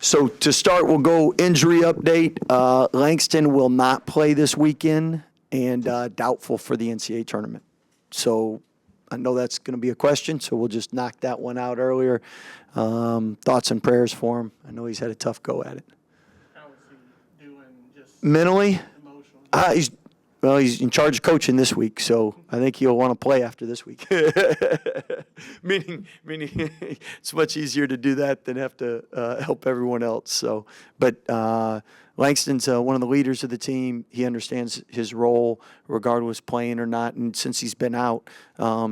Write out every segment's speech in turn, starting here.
So to start, we'll go injury update. Langston will not play this weekend and doubtful for the NCAA tournament. So I know that's going to be a question, so we'll just knock that one out earlier. Thoughts and prayers for him. I know he's had a tough go at it. How is he doing just Mentally? emotionally? He's in charge of coaching this week, so I think he'll want to play after this week. meaning it's much easier to do that than have to help everyone else. So, but Langston's one of the leaders of the team. He understands his role, regardless playing or not. And since he's been out,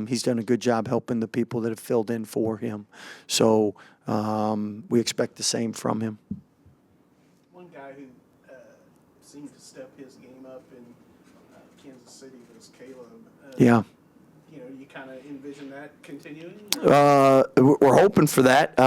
he's done a good job helping the people that have filled in for him. So we expect the same from him. One guy who seemed to step his game up in Kansas City was Caleb. Yeah. You kind of envision that continuing? We're hoping for that,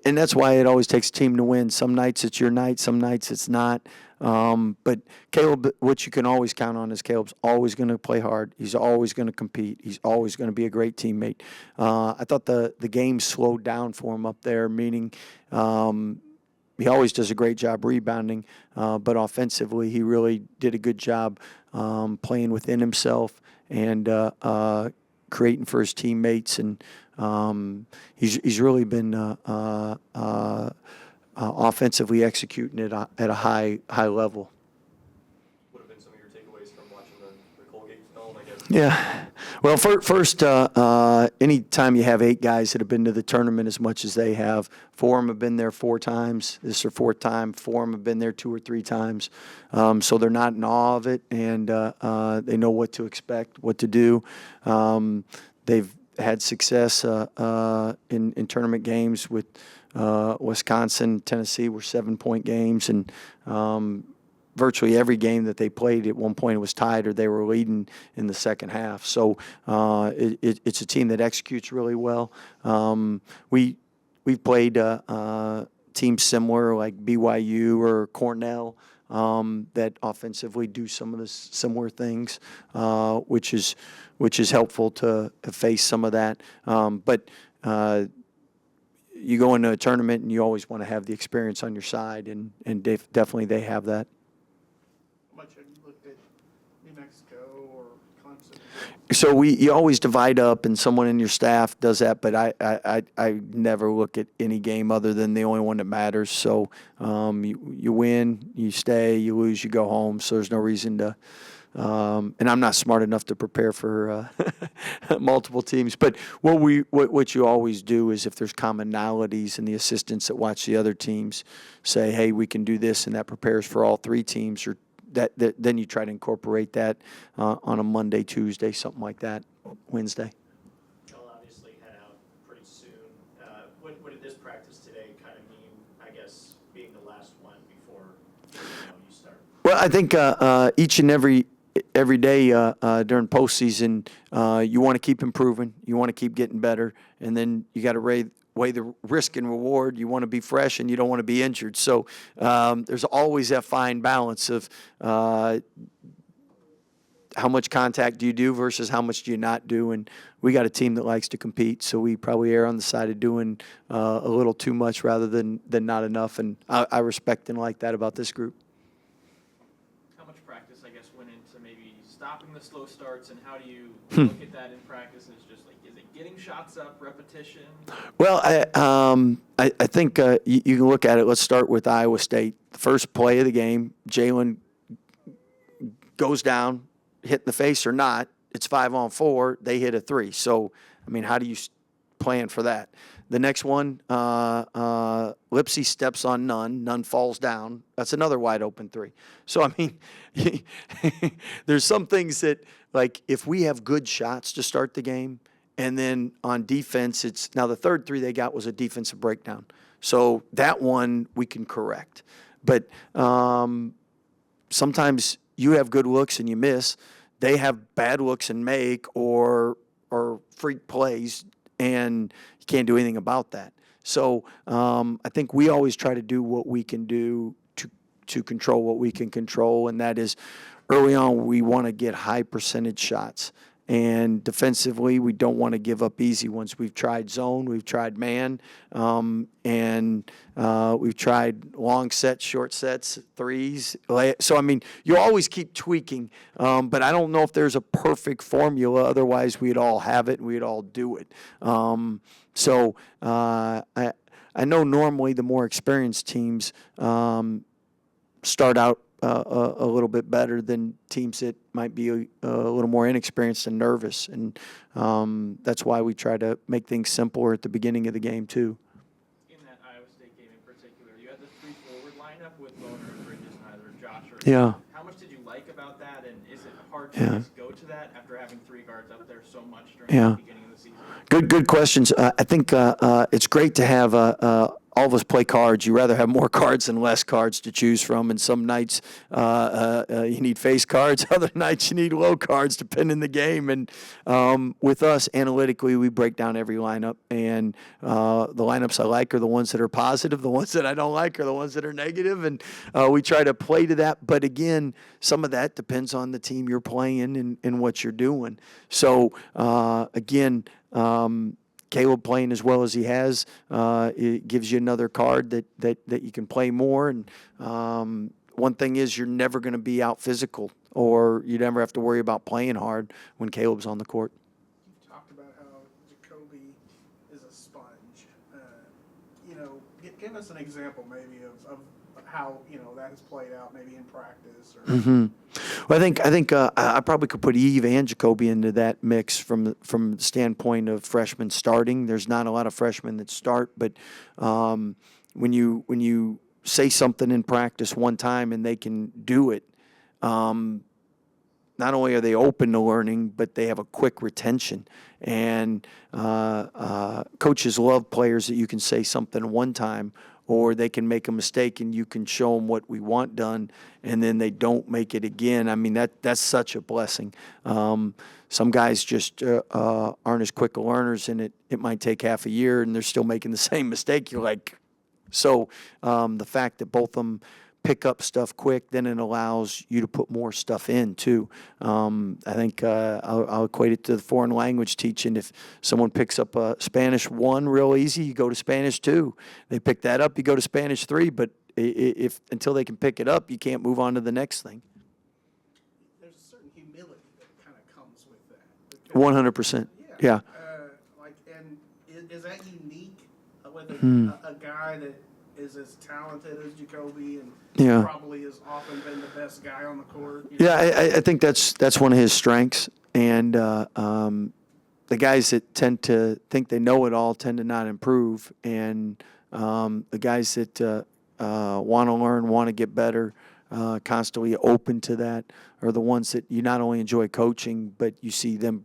and that's why it always takes a team to win. Some nights it's your night, some nights it's not. But Caleb, what you can always count on is Caleb's always going to play hard. He's always going to compete. He's always going to be a great teammate. I thought the game slowed down for him up there, meaning he always does a great job rebounding, but offensively he really did a good job playing within himself and creating for his teammates. And he's really been offensively executing it at a high level. What have been some of your takeaways from watching the Colgate film, I guess? Yeah. Well, first, anytime you have 8 guys that have been to the tournament as much as they have, 4 of them have been there 4 times. This is their 4th time. 4 of them have been there 2 or 3 times. So they're not in awe of it, and they know what to expect, what to do. They've had success in tournament games with Wisconsin, Tennessee were 7-point games, and virtually every game that they played at one point it was tied or they were leading in the second half. So it's a team that executes really well. We've played teams similar like BYU or Cornell that offensively do some of the similar things, which is helpful to face some of that. But you go into a tournament and you always want to have the experience on your side, and definitely they have that. How much have you looked at New Mexico or Clemson? So you always divide up, and someone in your staff does that. But I never look at any game other than the only one that matters. So you win, you stay, you lose, you go home. So there's no reason to. And I'm not smart enough to prepare for multiple teams. But what you always do is if there's commonalities, and the assistants that watch the other teams say, hey, we can do this, and that prepares for all 3 teams, or then you try to incorporate that on a Monday, Tuesday, something like that, Wednesday. Y'all obviously head out pretty soon. What did this practice today kind of mean, I guess, being the last one before you start? Well, I think each and every day during postseason, you want to keep improving. You want to keep getting better. And then you got to weigh the risk and reward. You want to be fresh and you don't want to be injured. So there's always that fine balance of how much contact do you do versus how much do you not do. And we got a team that likes to compete, so we probably err on the side of doing a little too much rather than not enough. And I respect and like that about this group. Practice, I guess, went into maybe stopping the slow starts, and how do you look at that in practice? And it's just like, is it getting shots up, repetition? Well, I think you can look at it. Let's start with Iowa State. The first play of the game, Jalen goes down, hit in the face or not. It's 5-on-4. They hit a 3. So, I mean, how do you plan for that? The next one, Lipsy steps on none. None falls down. That's another wide open 3. So, I mean, there's some things that, like, if we have good shots to start the game, and then on defense, it's now the third 3 they got was a defensive breakdown. So that one we can correct. But sometimes you have good looks and you miss. They have bad looks and make or freak plays, and you can't do anything about that. So I think we always try to do what we can do to control what we can control, and that is early on we want to get high percentage shots. And defensively, we don't want to give up easy ones. We've tried zone, we've tried man, and we've tried long sets, short sets, threes. So, I mean, you always keep tweaking, but I don't know if there's a perfect formula. Otherwise, we'd all have it and we'd all do it. I know normally the more experienced teams start out a little bit better than teams that might be a little more inexperienced and nervous, and that's why we try to make things simpler at the beginning of the game too. In that Iowa State game in particular, you had the 3 forward lineup with Lohner and Bridges and either Josh or Yeah. How much did you like about that, and is it hard to Yeah. just go to that after having 3 guards up there so much during Yeah. the beginning of the season? Good questions. I think it's great to have all of us play cards. You rather have more cards than less cards to choose from. And some nights you need face cards. Other nights you need low cards, depending on the game. And with us, analytically, we break down every lineup. And the lineups I like are the ones that are positive. The ones that I don't like are the ones that are negative. And we try to play to that. But again, some of that depends on the team you're playing and what you're doing. So again, Caleb playing as well as he has, it gives you another card that you can play more. And one thing is, you're never going to be out physical, or you never have to worry about playing hard when Caleb's on the court. You've talked about how Jacoby is a sponge. Give us an example maybe of how that has played out maybe in practice. Or Well, I think I probably could put Yves and Jacoby into that mix from the standpoint of freshmen starting. There's not a lot of freshmen that start, but when you say something in practice one time and they can do it, not only are they open to learning, but they have a quick retention. And coaches love players that you can say something one time, or they can make a mistake and you can show them what we want done, and then they don't make it again. I mean, that's such a blessing. Some guys just aren't as quick of learners, and it might take half a year and they're still making the same mistake. You're like, so the fact that both of them pick up stuff quick, then it allows you to put more stuff in too. I think I'll equate it to the foreign language teaching. If someone picks up Spanish 1 real easy, you go to Spanish 2. They pick that up, you go to Spanish 3. But if until they can pick it up, you can't move on to the next thing. There's a certain humility that kind of comes with that. 100%. Yeah. Is that unique with a guy that is as talented as Jacoby and Yeah. probably has often been the best guy on the court? Yeah, I think that's one of his strengths. And the guys that tend to think they know it all tend to not improve. And the guys that want to learn, want to get better, constantly open to that, are the ones that you not only enjoy coaching, but you see them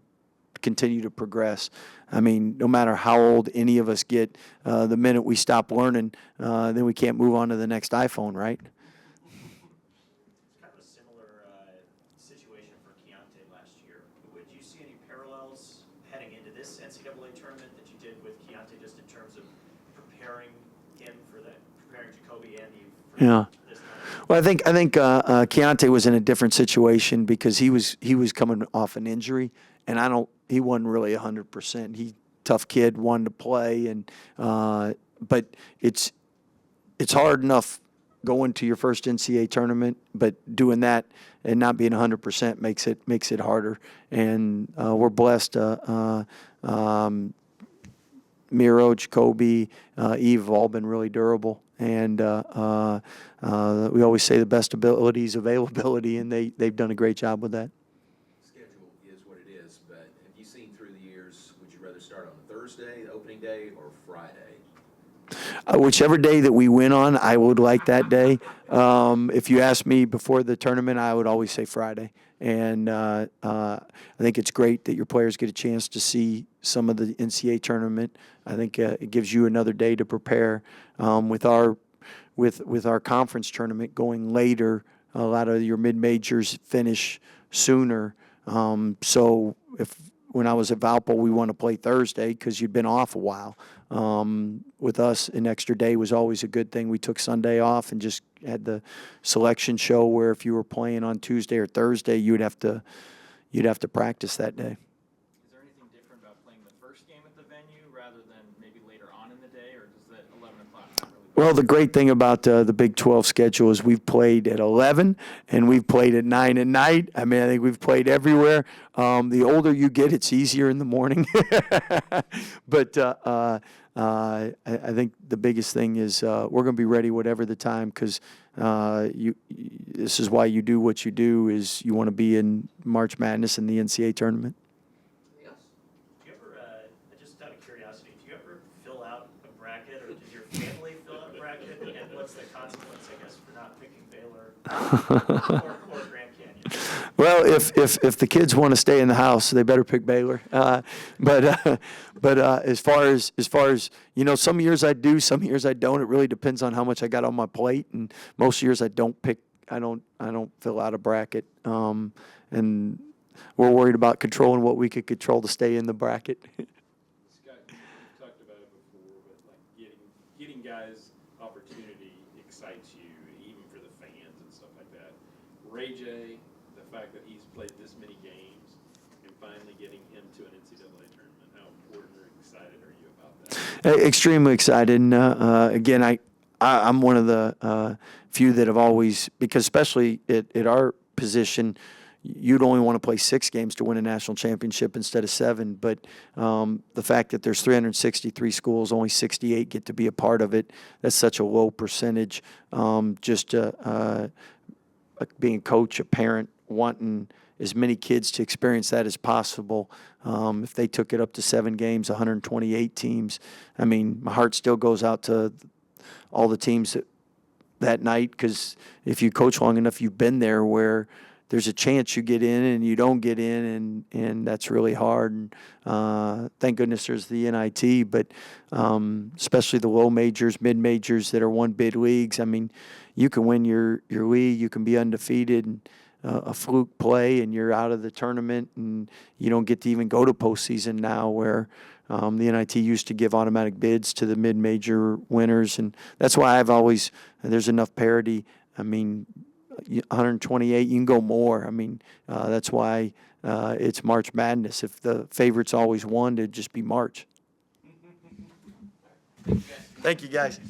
continue to progress. I mean, no matter how old any of us get, the minute we stop learning, then we can't move on to the next iPhone, right? It's kind of a similar situation for Keontae last year. Would you see any parallels heading into this NCAA tournament that you did with Keontae, just in terms of preparing him for that, preparing Jacoby and Yves for Yeah. this tournament? Well, I think Keontae was in a different situation because he was coming off an injury, and he wasn't really 100%. He tough kid, wanted to play, and but it's hard enough going to your first NCAA tournament, but doing that and not being 100% makes it harder. And we're blessed. Miro, Jacoby, Yves have all been really durable. And we always say the best ability is availability, and they've done a great job with that. Schedule is what it is, but have you seen through the years, would you rather start on Thursday, the opening day, or Friday? Whichever day that we win on, I would like that day. If you asked me before the tournament, I would always say Friday. And I think it's great that your players get a chance to see some of the NCAA tournament. I think it gives you another day to prepare. With our conference tournament going later, a lot of your mid-majors finish sooner. So when I was at Valpo, we want to play Thursday because you'd been off a while. With us, an extra day was always a good thing. We took Sunday off and just had the selection show where if you were playing on Tuesday or Thursday, you'd have to practice that day. Well, the great thing about the Big 12 schedule is we've played at 11 and we've played at 9 at night. I mean, I think we've played everywhere. The older you get, it's easier in the morning. But I think the biggest thing is we're going to be ready whatever the time, because this is why you do what you do, is you want to be in March Madness and the NCAA tournament. Do you ever, just out of curiosity, do you ever fill out a bracket, or does your family fill out a bracket? And what's the consequence, I guess, for not picking Baylor or Grand Canyon? Well, if the kids want to stay in the house, they better pick Baylor. But as far as some years I do, some years I don't. It really depends on how much I got on my plate. And most years I don't pick. I don't fill out a bracket. And we're worried about controlling what we could control to stay in the bracket. Scott, you've talked about it before, but like getting guys opportunity excites you, even for the fans and stuff like that. Ray J, the fact that he's played this many games and finally getting him to an NCAA tournament, how important or excited are you about that? Extremely excited. And again, I'm one of the few that have always, because especially at our position, you'd only want to play 6 games to win a national championship instead of 7. But the fact that there's 363 schools, only 68 get to be a part of it, that's such a low percentage. Just being a coach, a parent, wanting as many kids to experience that as possible. If they took it up to 7 games, 128 teams, I mean, my heart still goes out to all the teams that night, because if you coach long enough, you've been there where there's a chance you get in and you don't get in, and that's really hard. And thank goodness there's the NIT, but especially the low majors, mid majors that are one bid leagues. I mean, you can win your league, you can be undefeated, and a fluke play, and you're out of the tournament, and you don't get to even go to postseason now, where the NIT used to give automatic bids to the mid-major winners, and that's why there's enough parity. I mean, 128, you can go more. I mean, that's why it's March Madness. If the favorites always won, it'd just be March. Thank you, guys.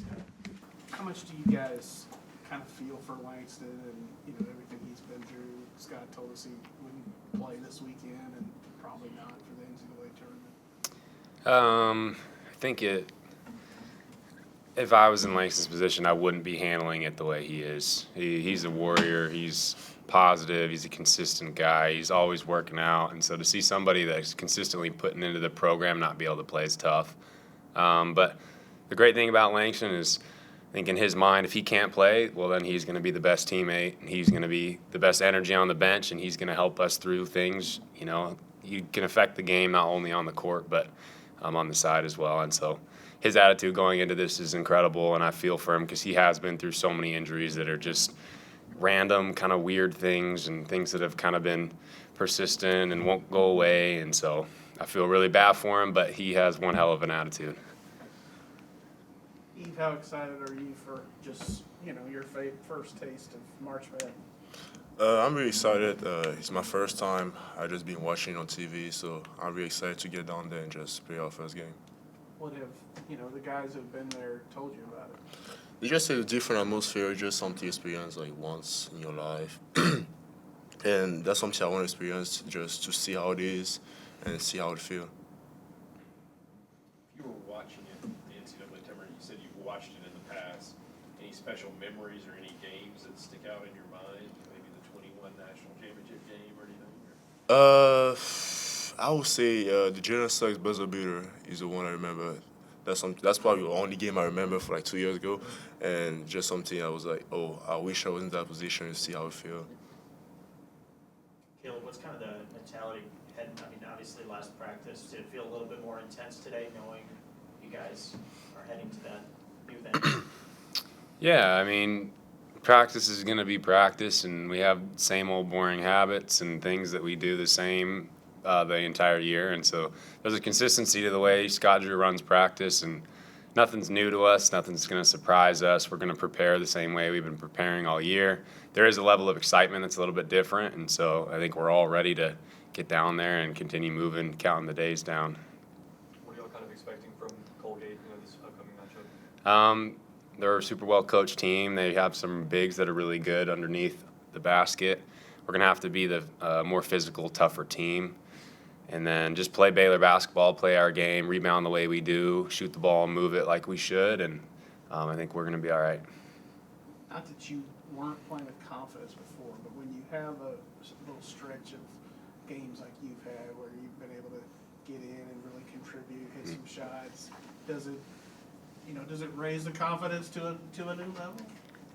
How much do you guys kind of feel for Langston and everything he's been through? Scott told us he wouldn't play this weekend and probably not for the NCAA tournament. I think if I was in Langston's position, I wouldn't be handling it the way he is. He's a warrior. He's positive. He's a consistent guy. He's always working out. And so to see somebody that's consistently putting into the program not be able to play is tough. But the great thing about Langston is, I think in his mind, if he can't play, well, then he's going to be the best teammate, and he's going to be the best energy on the bench, and he's going to help us through things. You can affect the game not only on the court, but on the side as well. And so his attitude going into this is incredible, and I feel for him because he has been through so many injuries that are just random, kind of weird things, and things that have kind of been persistent and won't go away. And so I feel really bad for him, but he has one hell of an attitude. Yves, how excited are you for just your first taste of March Madness? I'm really excited. It's my first time. I just been watching on TV, so I'm really excited to get down there and just play our first game. What have the guys who've been there told you about it? It's just a different atmosphere, just something to experience like once in your life, and that's something I want to experience, just to see how it is and see how it feels. If you were watching it, the NCAA tournament, you said you've watched it in the past. Any special memories or any games that stick out in your mind? Maybe the 21 national championship game or anything? I would say the Jalen Suggs buzzer beater is the one I remember. That's probably the only game I remember for like 2 years ago, and just something I was like, oh, I wish I was in that position to see how it feels. Caleb, what's kind of the mentality heading? I mean, obviously last practice, did it feel a little bit more intense today, knowing you guys are heading to that new venue? Yeah, I mean, practice is going to be practice, and we have same old boring habits and things that we do the same the entire year. And so there's a consistency to the way Scott Drew runs practice, and nothing's new to us. Nothing's going to surprise us. We're going to prepare the same way we've been preparing all year. There is a level of excitement that's a little bit different, and so I think we're all ready to get down there and continue moving, counting the days down. What are y'all kind of expecting from Colgate, this upcoming matchup? they're a super well coached team. They have some bigs that are really good underneath the basket. We're gonna have to be the more physical, tougher team, and then just play Baylor basketball, play our game, rebound the way we do, shoot the ball, move it like we should, and I think we're gonna be all right. Not that you weren't playing with confidence before, but when you have a little stretch of games like you've had where you've been able to get in and really contribute, hit some shots, does it raise the confidence to a new level?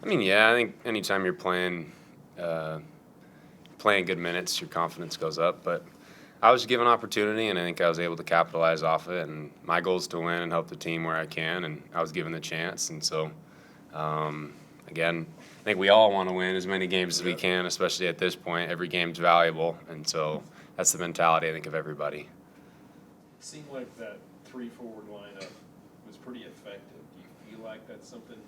I mean, yeah, I think anytime you're playing good minutes, your confidence goes up. But I was given opportunity, and I think I was able to capitalize off it. And my goal is to win and help the team where I can, and I was given the chance. And so, again, I think we all want to win as many games as we can, especially at this point. Every game's valuable, and so that's the mentality, I think, of everybody. It seemed like that 3-forward lineup was pretty effective. Do you feel like that's something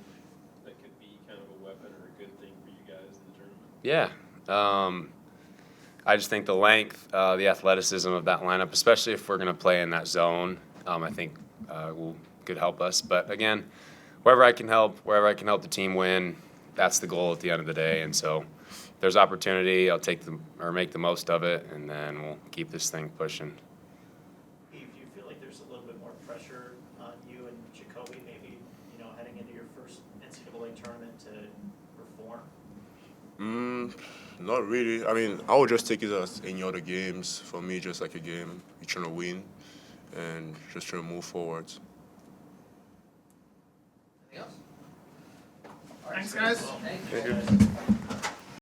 that could be kind of a weapon or a good thing for you guys in the tournament? Yeah. I just think the length, the athleticism of that lineup, especially if we're going to play in that zone, I think could help us. But again, wherever I can help the team win, that's the goal at the end of the day. And so if there's opportunity, I'll make the most of it, and then we'll keep this thing pushing. Yves, do you feel like there's a little bit more pressure on you and Jacoby, maybe, heading into your first NCAA tournament to perform? Not really. I mean, I would just take it as any other games. For me, just like a game, you're trying to win and just trying to move forward. Anything else? Thanks, guys. Thank you.